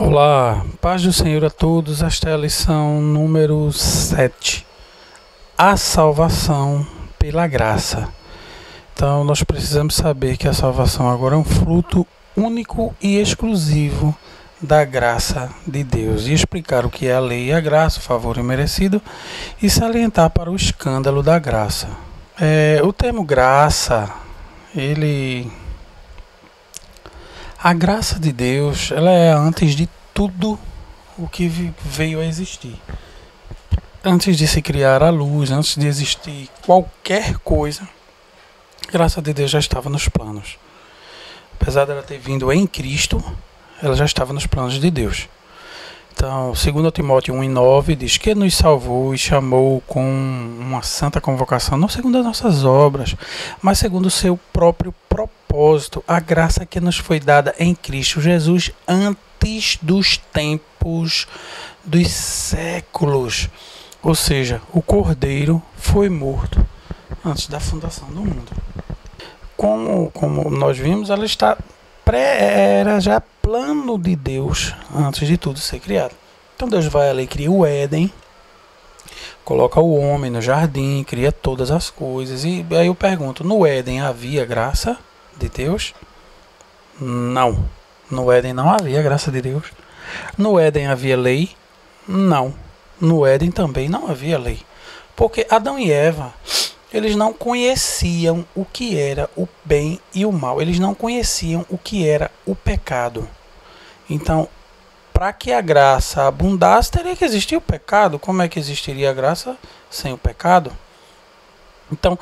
Olá, paz do Senhor a todos. Esta é a lição número 7. A salvação pela graça. Então, nós precisamos saber que a salvação agora é um fruto único e exclusivo da graça de Deus. E explicar o que é a lei e a graça, o favor imerecido, e salientar para o escândalo da graça. O termo graça, a graça de Deus, ela é antes de tudo o que veio a existir. Antes de se criar a luz, antes de existir qualquer coisa, a graça de Deus já estava nos planos. Apesar dela ter vindo em Cristo, ela já estava nos planos de Deus. Então, 2 Timóteo 1:9 diz que nos salvou e chamou com uma santa convocação, não segundo as nossas obras, mas segundo o seu próprio propósito, a graça que nos foi dada em Cristo Jesus antes dos tempos dos séculos. Ou seja, o Cordeiro foi morto antes da fundação do mundo. Como nós vimos, ela era já plano de Deus antes de tudo ser criado. Então Deus vai ali, cria o Éden, coloca o homem no jardim, cria todas as coisas. E aí eu pergunto, no Éden havia graça de Deus? Não. No Éden não havia graça de Deus. No Éden havia lei? Não. No Éden também não havia lei. Porque Adão e Eva, eles não conheciam o que era o bem e o mal. Eles não conheciam o que era o pecado. Então, para que a graça abundasse, teria que existir o pecado. Como é que existiria a graça sem o pecado? Então,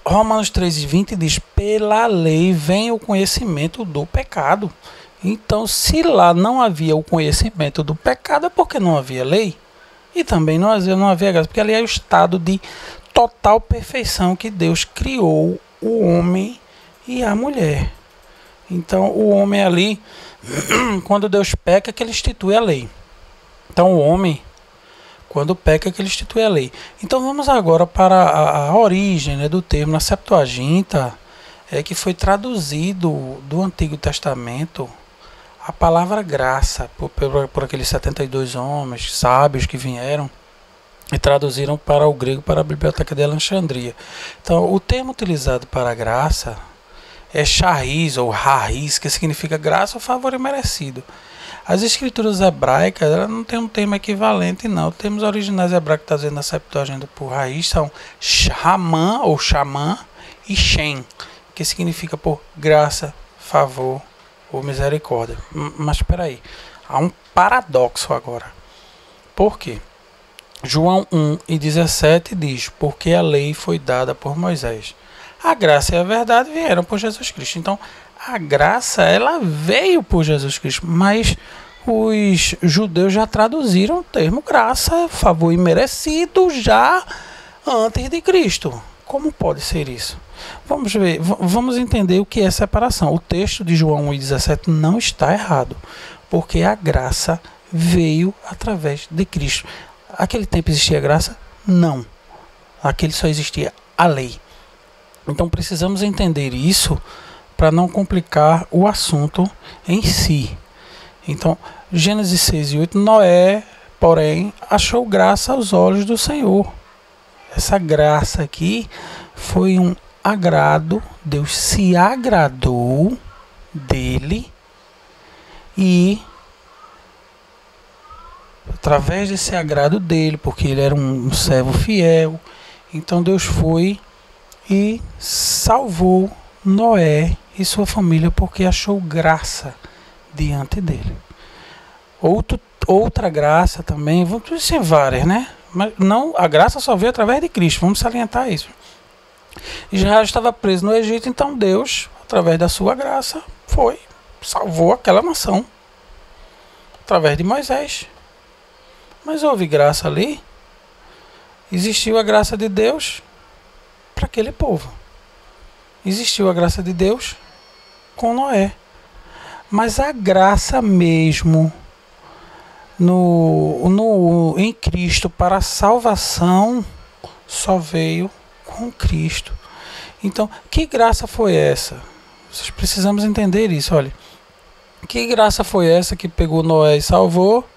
Romanos 13:20 diz, pela lei vem o conhecimento do pecado. Então, se lá não havia o conhecimento do pecado, é porque não havia lei. E também não havia graça, porque ali é o estado de total perfeição que Deus criou o homem e a mulher. Então, o homem ali, quando Deus peca, é que ele institui a lei. Então, o homem, quando peca, é que ele institui a lei. Então, vamos agora para a origem, né, do termo. Na Septuaginta, que foi traduzido do Antigo Testamento a palavra graça por aqueles 72 homens sábios que vieram e traduziram para o grego, para a Biblioteca de Alexandria. Então, o termo utilizado para graça é charis ou haris, que significa graça ou favor imerecido. As escrituras hebraicas, ela não tem um termo equivalente, não. Os termos originais hebraicos que está dizendo na Septuaginta por raiz são Shaman ou Shaman e Shem, que significa por graça, favor ou misericórdia. Mas espera aí, há um paradoxo agora. Por quê? João 1:17 diz, porque a lei foi dada por Moisés. A graça e a verdade vieram por Jesus Cristo. Então, a graça, ela veio por Jesus Cristo, mas os judeus já traduziram o termo graça, favor imerecido, já antes de Cristo. Como pode ser isso? Vamos ver, vamos entender o que é separação. O texto de João 1:17 não está errado, porque a graça veio através de Cristo. Aquele tempo existia graça? Não. Aquele só existia a lei. Então precisamos entender isso para não complicar o assunto em si. Então, Gênesis 6:8, Noé, porém, achou graça aos olhos do Senhor. Essa graça aqui foi um agrado, Deus se agradou dele e através desse agrado dele, porque ele era um servo fiel, então Deus foi e salvou Noé e sua família porque achou graça diante dele. Outra graça também, vamos ser várias, né? Mas não, a graça só veio através de Cristo, vamos salientar isso. Israel estava preso no Egito, então Deus, através da sua graça, salvou aquela nação através de Moisés. Mas houve graça ali, existiu a graça de Deus para aquele povo. Existiu a graça de Deus com Noé. Mas a graça mesmo em Cristo para a salvação só veio com Cristo. Então, que graça foi essa? Vocês precisamos entender isso. Olha, Que graça foi essa que pegou Noé e salvou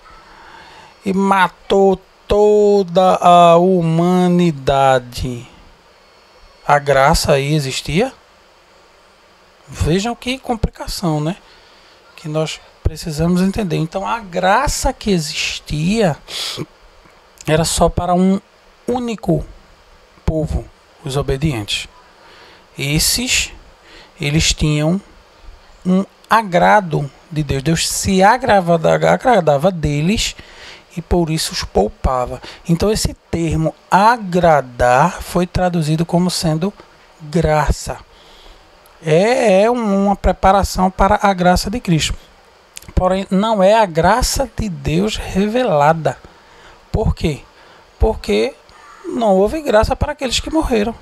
e matou toda a humanidade? A graça aí existia? Vejam que complicação, né? Que nós precisamos entender. Então, a graça que existia era só para um único povo, os obedientes. Eles tinham um agrado de Deus. Deus se agradava deles e por isso os poupava. Então esse termo agradar foi traduzido como sendo graça. É uma preparação para a graça de Cristo. Porém, não é a graça de Deus revelada. Por quê? Porque não houve graça para aqueles que morreram.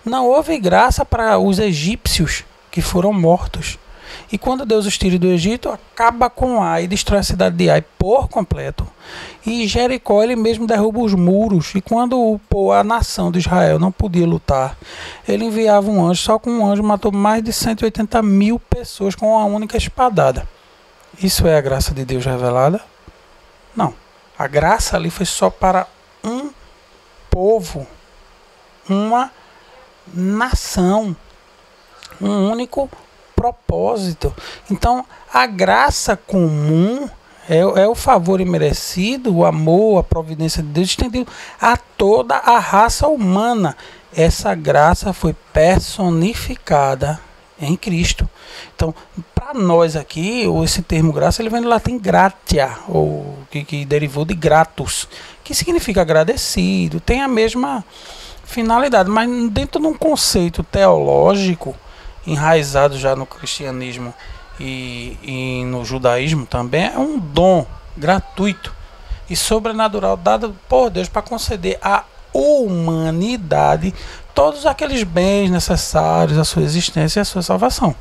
Não houve graça para os egípcios que foram mortos. E quando Deus os tira do Egito, acaba com Ai, destrói a cidade de Ai por completo. E Jericó, ele mesmo derruba os muros. E quando a nação de Israel não podia lutar, ele enviava um anjo. Só com um anjo matou mais de 180 mil pessoas com uma única espadada. Isso é a graça de Deus revelada? Não. A graça ali foi só para um povo, uma nação, um único propósito. Então, a graça comum é o favor imerecido, o amor, a providência de Deus estendido a toda a raça humana. Essa graça foi personificada em Cristo. Então, para nós aqui, esse termo graça, ele vem do latim gratia, ou que derivou de gratus, que significa agradecido, tem a mesma finalidade, mas dentro de um conceito teológico, enraizado já no cristianismo e no judaísmo também, é um dom gratuito e sobrenatural dado por Deus para conceder à humanidade todos aqueles bens necessários à sua existência e à sua salvação.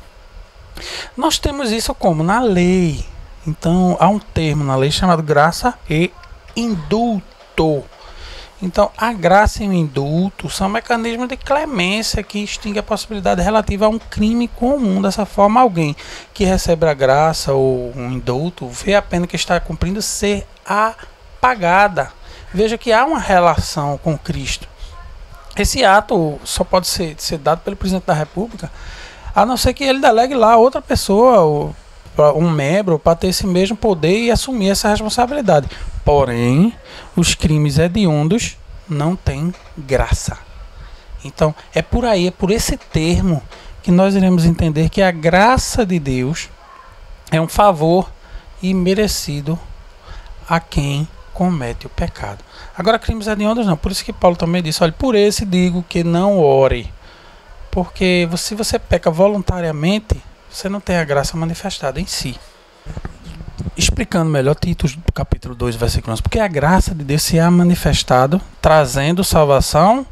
Nós temos isso como? Na lei. Então, há um termo na lei chamado graça e indulto. Então, a graça e o indulto são mecanismos de clemência que extingue a possibilidade relativa a um crime comum. Dessa forma, alguém que recebe a graça ou um indulto vê a pena que está cumprindo ser apagada. Veja que há uma relação com Cristo. Esse ato só pode ser dado pelo presidente da República, a não ser que ele delegue lá a outra pessoa, um membro, para ter esse mesmo poder e assumir essa responsabilidade. Porém, os crimes hediondos não têm graça. Então, é por aí, é por esse termo que nós iremos entender que a graça de Deus é um favor imerecido a quem comete o pecado. Agora, crimes hediondos não. Por isso que Paulo também disse, olha, por esse digo que não ore. Porque se você peca voluntariamente, você não tem a graça manifestada em si. Explicando melhor, Tito capítulo 2, versículo 11. Porque a graça de Deus se há manifestado, trazendo salvação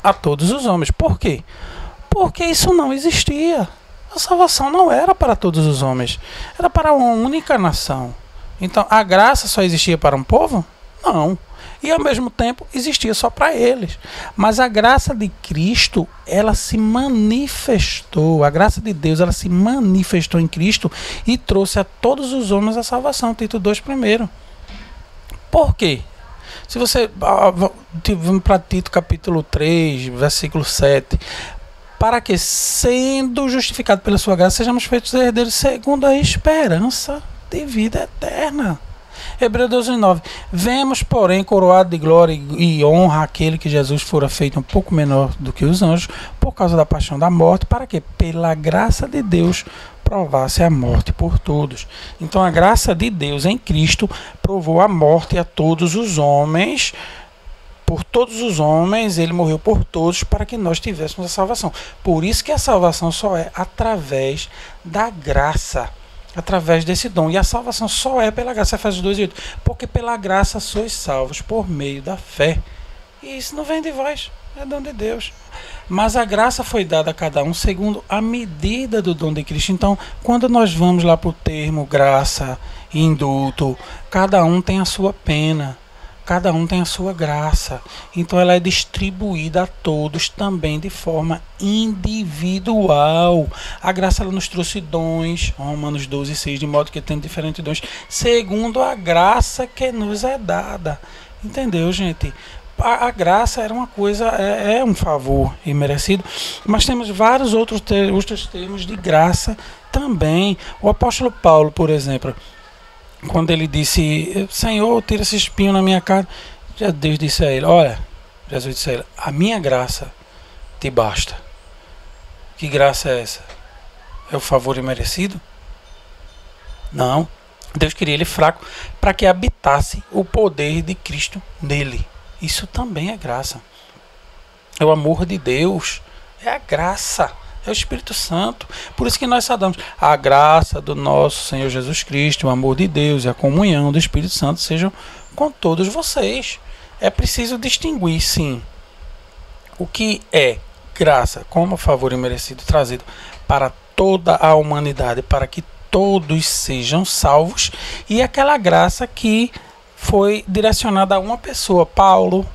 a todos os homens. Por quê? Porque isso não existia. A salvação não era para todos os homens. Era para uma única nação. Então, a graça só existia para um povo? Não. E ao mesmo tempo existia só para eles. Mas a graça de Cristo, ela se manifestou, a graça de Deus, ela se manifestou em Cristo e trouxe a todos os homens a salvação. Tito 2 primeiro. Por quê? Se você vamos para Tito capítulo 3, versículo 7. Para que, sendo justificado pela sua graça, sejamos feitos herdeiros segundo a esperança de vida eterna. Hebreus 12:9. Vemos, porém, coroado de glória e honra aquele que Jesus fora feito um pouco menor do que os anjos, por causa da paixão da morte, para que, pela graça de Deus, provasse a morte por todos. Então, a graça de Deus em Cristo provou a morte a todos os homens. Por todos os homens, ele morreu por todos para que nós tivéssemos a salvação. Por isso que a salvação só é através da graça. Através desse dom. E a salvação só é pela graça. Efésios 2:8. Porque pela graça sois salvos por meio da fé. E isso não vem de vós, é dom de Deus. Mas a graça foi dada a cada um segundo a medida do dom de Cristo. Então, quando nós vamos lá para o termo graça e indulto, cada um tem a sua pena. Cada um tem a sua graça. Então ela é distribuída a todos também de forma individual. A graça ela nos trouxe dons, Romanos 12:6, de modo que tendo diferentes dons, segundo a graça que nos é dada. Entendeu, gente? A graça era uma coisa, é um favor imerecido, mas temos vários outros termos de graça também. O apóstolo Paulo, por exemplo, quando ele disse, Senhor, tira esse espinho na minha carne, Deus disse a ele, olha, Jesus disse a ele, a minha graça te basta. Que graça é essa? É o favor imerecido? Não. Deus queria ele fraco para que habitasse o poder de Cristo nele. Isso também é graça. É o amor de Deus. É a graça. É o Espírito Santo. Por isso que nós saudamos a graça do nosso Senhor Jesus Cristo, o amor de Deus e a comunhão do Espírito Santo sejam com todos vocês. É preciso distinguir, sim, o que é graça como favor imerecido trazido para toda a humanidade, para que todos sejam salvos, e aquela graça que foi direcionada a uma pessoa. Paulo,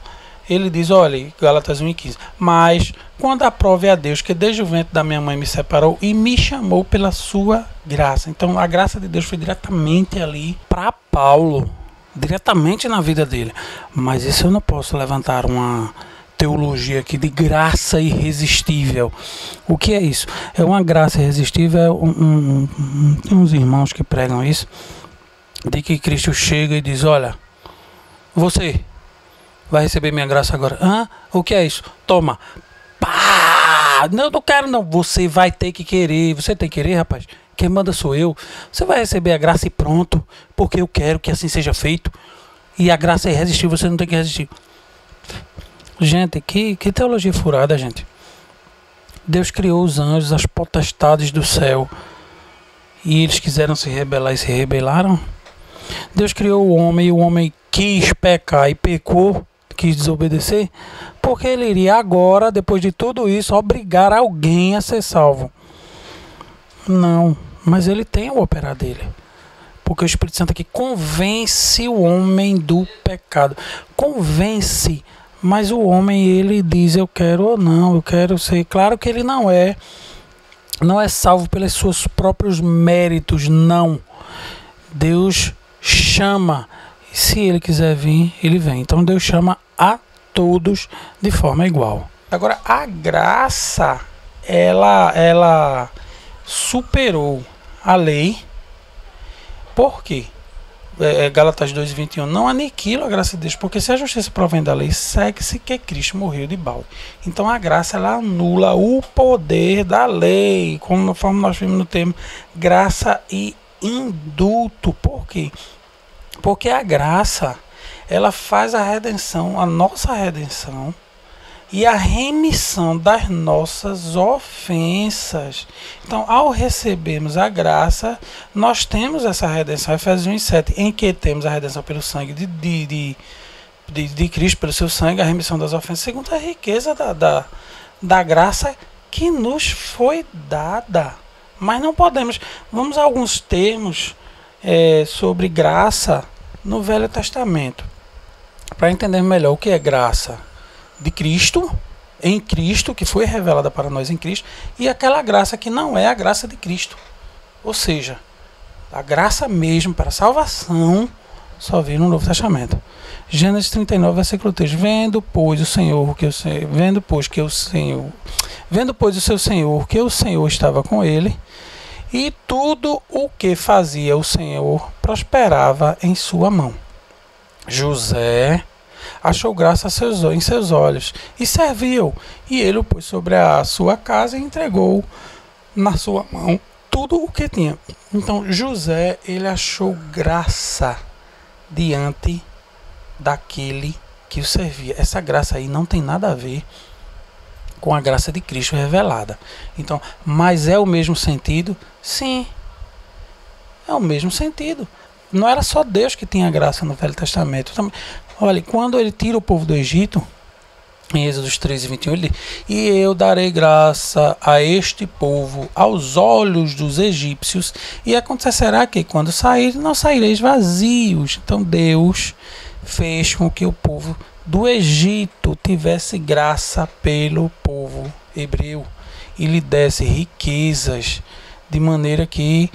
ele diz, olha, Gálatas 1:15, mas quando aprove a Deus que desde o ventre da minha mãe me separou e me chamou pela sua graça. Então a graça de Deus foi diretamente ali para Paulo, diretamente na vida dele. Mas isso eu não posso levantar uma teologia aqui de graça irresistível. O que é isso? É uma graça irresistível. Tem uns irmãos que pregam isso, de que Cristo chega e diz, olha, você vai receber minha graça agora. O que é isso? Toma. Pá! Não quero não. Você vai ter que querer. Você tem que querer, rapaz? Quem manda sou eu. Você vai receber a graça e pronto, porque eu quero que assim seja feito. E a graça é irresistível, você não tem que resistir. Gente, que teologia furada, gente. Deus criou os anjos, as potestades do céu, e eles quiseram se rebelar e se rebelaram. Deus criou o homem, e o homem quis pecar e pecou, quis desobedecer, porque ele iria agora, depois de tudo isso, obrigar alguém a ser salvo. Não, mas ele tem o operar dele. Porque o Espírito Santo aqui convence o homem do pecado. Convence. Mas o homem, ele diz, eu quero ou não, eu quero ser. Claro que ele não é salvo pelos seus próprios méritos, não. Deus chama. Se ele quiser vir, ele vem. Então Deus chama a todos de forma igual. Agora, a graça, ela superou a lei. Por quê? Gálatas 2:21, não aniquila a graça de Deus, porque se a justiça provém da lei, segue-se que Cristo morreu de balde. Então a graça, ela anula o poder da lei, conforme nós vimos no termo graça e indulto. Por quê? Porque a graça, ela faz a redenção, a nossa redenção, e a remissão das nossas ofensas. Então, ao recebermos a graça, nós temos essa redenção. Efésios 1:7, em que temos a redenção pelo sangue de Cristo, pelo seu sangue, a remissão das ofensas, segundo a riqueza da graça que nos foi dada. Mas não podemos. Vamos a alguns termos sobre graça no Velho Testamento, para entender melhor o que é graça de Cristo, em Cristo, que foi revelada para nós em Cristo, e aquela graça que não é a graça de Cristo. Ou seja, a graça mesmo para a salvação só veio no Novo Testamento. Gênesis 39, versículo 3. Vendo pois o seu Senhor que o Senhor estava com ele, e tudo o que fazia o Senhor prosperava em sua mão. José achou graça em seus olhos e serviu, e ele o pôs sobre a sua casa e entregou na sua mão tudo o que tinha. Então José, ele achou graça diante daquele que o servia. Essa graça aí não tem nada a ver com a graça de Cristo revelada. Então, mas é o mesmo sentido? Sim, é o mesmo sentido. Não era só Deus que tinha graça no Velho Testamento. Olha, quando ele tira o povo do Egito, Em Êxodo 13:21, ele diz: e eu darei graça a este povo aos olhos dos egípcios, e acontecerá que quando sair, não saireis vazios. Então Deus fez com que o povo do Egito tivesse graça pelo povo hebreu e lhe desse riquezas, de maneira que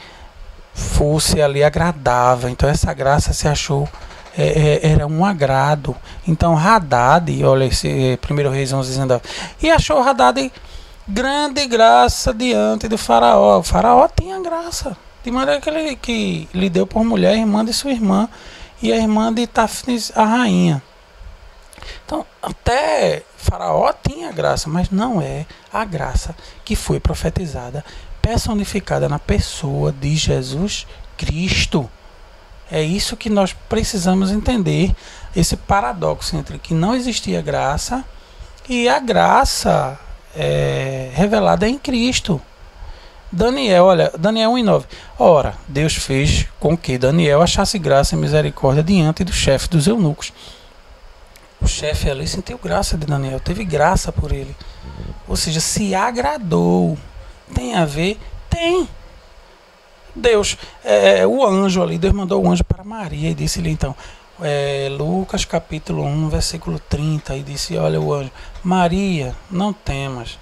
fosse ali agradável. Então essa graça se achou era um agrado. Então Hadad, olha esse 1 Reis 11:19, e achou Hadad grande graça diante do faraó. O faraó tinha graça, de maneira que lhe deu por mulher a irmã de sua irmã, e a irmã de Tafnis, a rainha. Então até faraó tinha graça, mas não é a graça que foi profetizada, personificada na pessoa de Jesus Cristo. É isso que nós precisamos entender, esse paradoxo entre que não existia graça e a graça revelada em Cristo. Daniel, olha, Daniel 1:9. Ora, Deus fez com que Daniel achasse graça e misericórdia diante do chefe dos eunucos. O chefe ali sentiu graça de Daniel, teve graça por ele. Ou seja, se agradou. Tem a ver? Tem. Deus, o anjo ali, Deus mandou o anjo para Maria e disse-lhe então, Lucas capítulo 1, versículo 30, e disse, olha o anjo, Maria, não temas,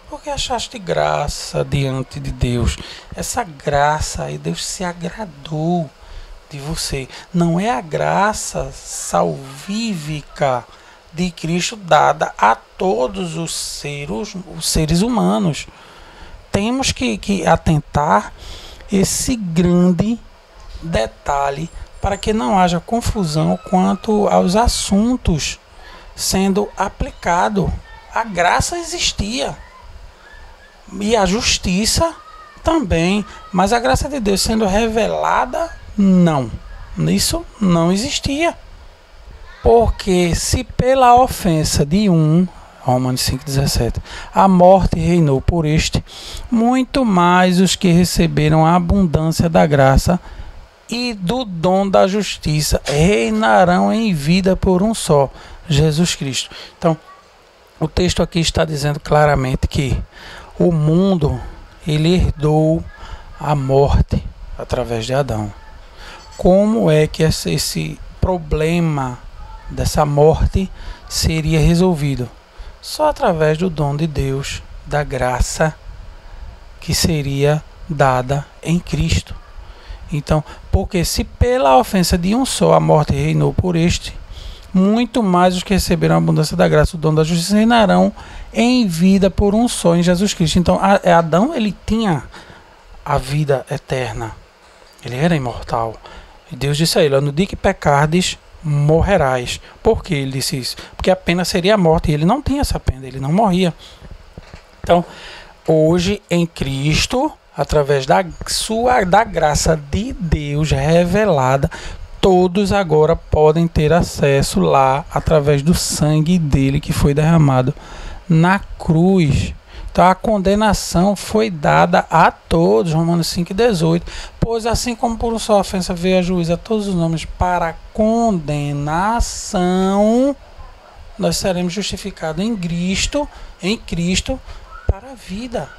porque achaste graça diante de Deus. Essa graça aí, Deus se agradou de você. Não é a graça salvífica de Cristo dada a todos os seres humanos. Temos que atentar esse grande detalhe para que não haja confusão quanto aos assuntos sendo aplicado. A graça existia e a justiça também, mas a graça de Deus sendo revelada, não. Isso não existia. Porque se pela ofensa de um, Romanos 5,17, a morte reinou por este, muito mais os que receberam a abundância da graça e do dom da justiça reinarão em vida por um só, Jesus Cristo. Então, o texto aqui está dizendo claramente que o mundo, ele herdou a morte através de Adão. Como é que esse problema dessa morte seria resolvido? Só através do dom de Deus, da graça que seria dada em Cristo. Então, porque se pela ofensa de um só a morte reinou por este, muito mais os que receberam a abundância da graça, o dom da justiça, reinarão em vida por um só, em Jesus Cristo. Então, Adão, ele tinha a vida eterna, ele era imortal. E Deus disse a ele, no dia que pecardes, morrerás. Por que ele disse isso? Porque a pena seria a morte, e ele não tinha essa pena, ele não morria. Então, hoje em Cristo, através da graça de Deus revelada, todos agora podem ter acesso lá através do sangue dele que foi derramado na cruz. Então a condenação foi dada a todos, Romanos 5,18. Pois assim como por uma só ofensa veio a juízo a todos os homens para condenação, nós seremos justificados em Cristo para a vida.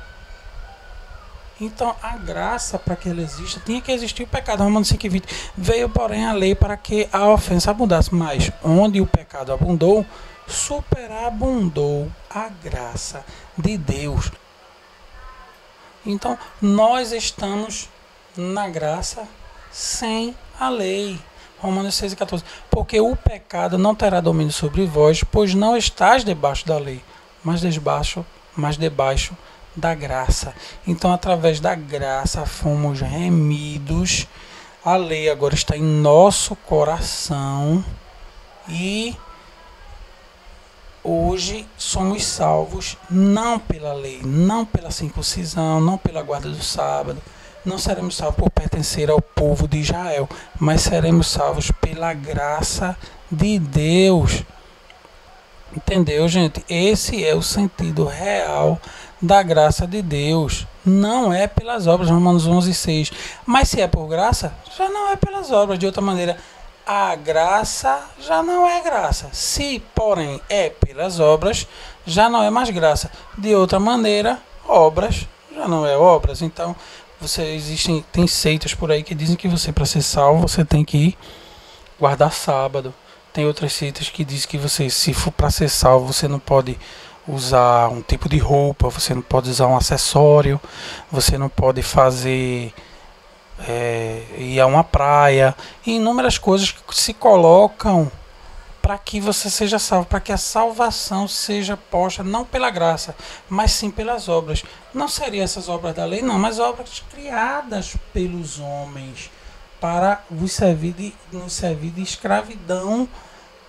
Então a graça, para que ela exista, tinha que existir o pecado. Romanos 5,20. Veio porém a lei para que a ofensa abundasse, mas onde o pecado abundou, superabundou a graça de Deus. Então nós estamos na graça sem a lei. Romanos 6,14. Porque o pecado não terá domínio sobre vós, pois não estáis debaixo da lei, mas debaixo da graça. Então, através da graça, fomos remidos. A lei agora está em nosso coração e hoje somos salvos não pela lei, não pela circuncisão, não pela guarda do sábado. Não seremos salvos por pertencer ao povo de Israel, mas seremos salvos pela graça de Deus. Entendeu, gente? Esse é o sentido real da graça de Deus. Não é pelas obras, Romanos 11,6. Mas se é por graça, já não é pelas obras. De outra maneira, a graça já não é graça. Se, porém, é pelas obras, já não é mais graça. De outra maneira, obras já não é obras. Então, tem seitas por aí que dizem que você, para ser salvo, você tem que guardar sábado. Tem outras seitas que dizem que você, se for para ser salvo, você não pode usar um tipo de roupa, você não pode usar um acessório, você não pode fazer ir a uma praia, e inúmeras coisas que se colocam para que você seja salvo, para que a salvação seja posta não pela graça, mas sim pelas obras. Não seriam essas obras da lei, não, mas obras criadas pelos homens para nos servir de escravidão,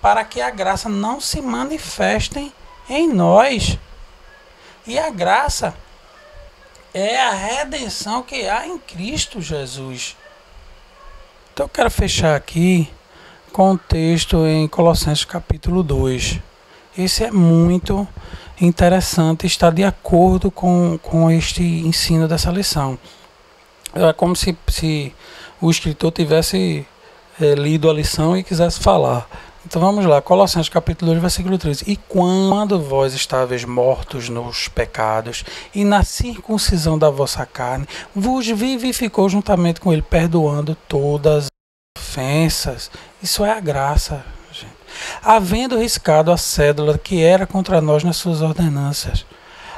para que a graça não se manifeste em nós. E a graça é a redenção que há em Cristo Jesus. Então eu quero fechar aqui com o texto em Colossenses capítulo 2. Esse é muito interessante, está de acordo com este ensino dessa lição. É como se o escritor tivesse lido a lição e quisesse falar. Então vamos lá, Colossenses capítulo 2, versículo 13. E quando vós estáveis mortos nos pecados e na circuncisão da vossa carne, vos vivificou juntamente com ele, perdoando todas as ofensas. Isso é a graça, gente. Havendo riscado a cédula que era contra nós nas suas ordenanças,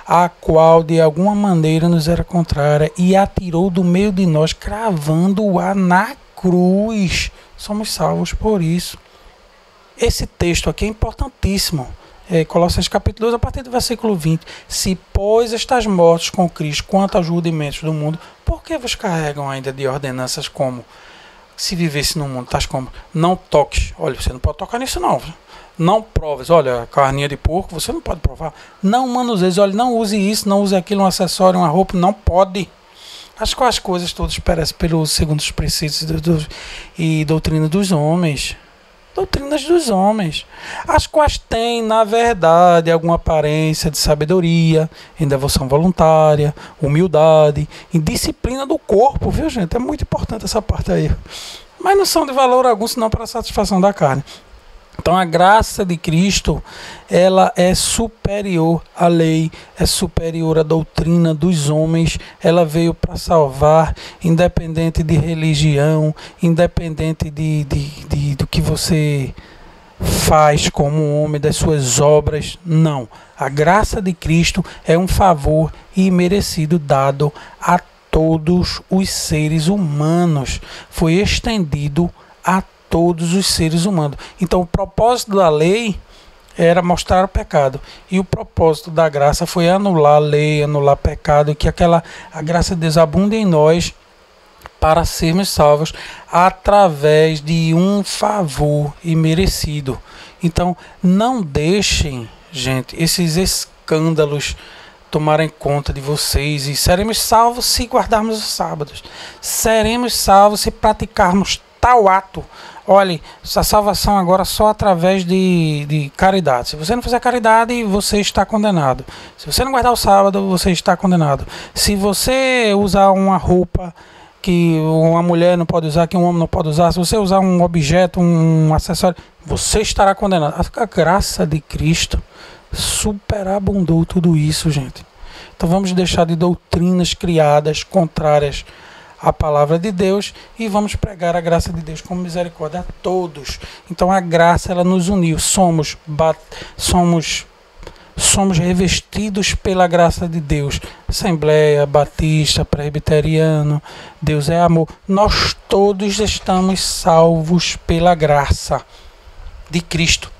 a qual de alguma maneira nos era contrária, e atirou do meio de nós, cravando-a na cruz. Somos salvos por isso. Esse texto aqui é importantíssimo. Colossenses capítulo 2, a partir do versículo 20. Se, pois, estás mortos com Cristo quanto aos rudimentos do mundo, por que vos carregam ainda de ordenanças como se vivesse no mundo? Tais como, não toques. Olha, você não pode tocar nisso não. Não proves. Olha, a carninha de porco, você não pode provar. Não manuseis. Olha, não use isso, não use aquilo, um acessório, uma roupa. Não pode. As quais coisas todas perecem segundo os preceitos e doutrina dos homens. Doutrinas dos homens, as quais têm, na verdade, alguma aparência de sabedoria, em devoção voluntária, humildade, em disciplina do corpo, viu, gente? É muito importante essa parte aí. Mas não são de valor algum, senão para a satisfação da carne. Então a graça de Cristo, ela é superior à lei, é superior à doutrina dos homens. Ela veio para salvar, independente de religião, independente do que você faz como homem, das suas obras. Não, a graça de Cristo é um favor imerecido dado a todos os seres humanos. Foi estendido a todos os seres humanos. Então o propósito da lei era mostrar o pecado, e o propósito da graça foi anular a lei, anular o pecado, que a graça de Deus abunde em nós para sermos salvos através de um favor imerecido. Então não deixem, gente, esses escândalos tomarem conta de vocês. E seremos salvos se guardarmos os sábados, seremos salvos se praticarmos tal ato. Olhe, a salvação agora só através de caridade. Se você não fizer caridade, você está condenado. Se você não guardar o sábado, você está condenado. Se você usar uma roupa que uma mulher não pode usar, que um homem não pode usar, se você usar um objeto, um acessório, você estará condenado. A graça de Cristo superabundou tudo isso, gente. Então vamos deixar de doutrinas criadas contrárias a palavra de Deus e vamos pregar a graça de Deus com misericórdia a todos. Então a graça, ela nos uniu, somos revestidos pela graça de Deus. Assembleia, Batista, Presbiteriano, Deus é amor. Nós todos estamos salvos pela graça de Cristo.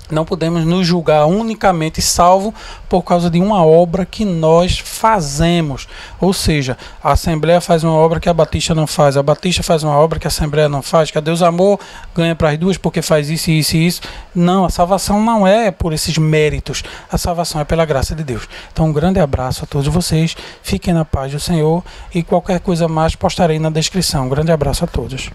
Não podemos nos julgar unicamente salvo por causa de uma obra que nós fazemos. Ou seja, a Assembleia faz uma obra que a Batista não faz, a Batista faz uma obra que a Assembleia não faz, que a Deus Amor ganha para as duas porque faz isso, isso e isso. Não, a salvação não é por esses méritos, a salvação é pela graça de Deus. Então um grande abraço a todos vocês, fiquem na paz do Senhor, e qualquer coisa mais postarei na descrição. Um grande abraço a todos.